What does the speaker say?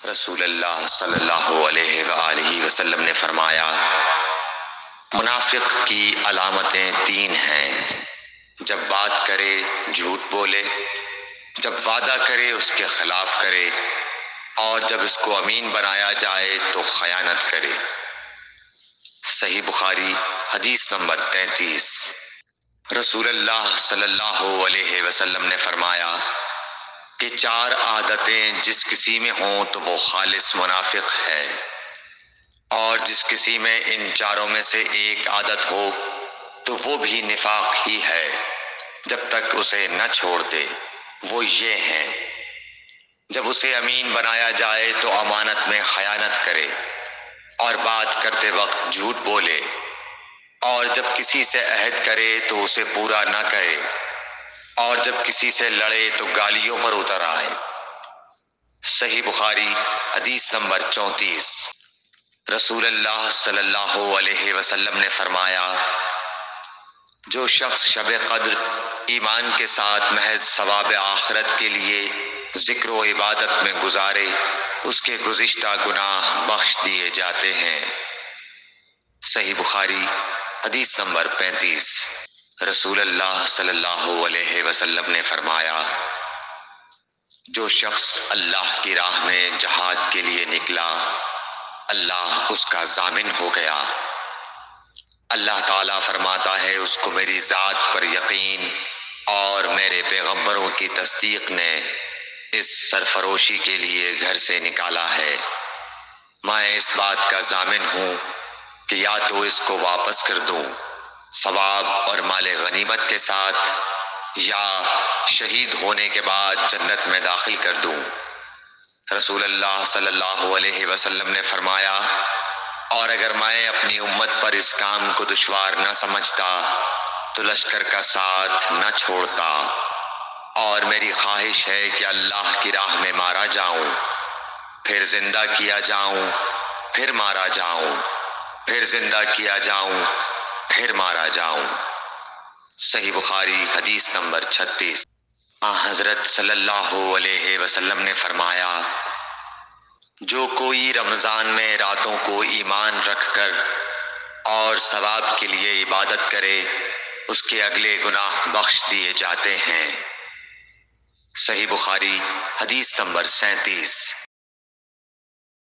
رسول اللہ صلی اللہ علیہ وآلہ وسلم نے فرمایا، منافق کی علامتیں 3 ہیں: جب بات کرے جھوٹ بولے، جب وعدہ کرے اس کے خلاف کرے، اور جب اس کو امین بنایا جائے تو خیانت کرے۔ صحیح بخاری حدیث نمبر 33۔ رسول اللہ صلی اللہ علیہ وسلم نے فرمایا کہ 4 عادتیں جس کسی میں ہوں تو وہ خالص منافق ہے، اور جس کسی میں ان 4 میں سے ایک عادت ہو تو وہ بھی نفاق ہی ہے جب تک اسے نہ چھوڑ دے۔ وہ یہ ہیں: جب اسے امین بنایا جائے تو امانت میں خیانت کرے، اور بات کرتے وقت جھوٹ بولے، اور جب کسی سے عہد کرے تو اسے پورا نہ کرے، اور جب کسی سے لڑے تو گالیوں پر اتر آئے۔ صحیح بخاری حدیث نمبر 34۔ رسول اللہ صلی اللہ علیہ وسلم نے فرمایا، جو شخص شب قدر ایمان کے ساتھ محض ثواب آخرت کے لیے ذکر و عبادت میں گزارے، اس کے گزشتہ گناہ بخش دیے جاتے ہیں۔ صحیح بخاری حدیث نمبر 35۔ رسول اللہ صلی اللہ علیہ وسلم نے فرمایا، جو شخص اللہ کی راہ میں جہاد کے لیے نکلا، اللہ اس کا ضامن ہو گیا۔ اللہ تعالیٰ فرماتا ہے، اس کو میری ذات پر یقین اور میرے پیغمبروں کی تصدیق نے اس سرفروشی کے لیے گھر سے نکالا ہے۔ میں اس بات کا ضامن ہوں کہ یا تو اس کو واپس کر دوں ثواب اور مال غنیمت کے ساتھ، یا شہید ہونے کے بعد جنت میں داخل کر دوں۔ رسول اللہ صلی اللہ علیہ وسلم نے فرمایا، اور اگر میں اپنی امت پر اس کام کو دشوار نہ سمجھتا تو لشکر کا ساتھ نہ چھوڑتا، اور میری خواہش ہے کہ اللہ کی راہ میں مارا جاؤں، پھر زندہ کیا جاؤں، پھر مارا جاؤں، پھر زندہ کیا جاؤں، پھر مارا جاؤں۔ صحیح بخاری حدیث نمبر 36۔ حضرت صلی اللہ علیہ وسلم نے فرمایا، جو کوئی رمضان میں راتوں کو ایمان رکھ کر اور ثواب کے لیے عبادت کرے، اس کے اگلے گناہ بخش دیے جاتے ہیں۔ صحیح بخاری حدیث نمبر 37۔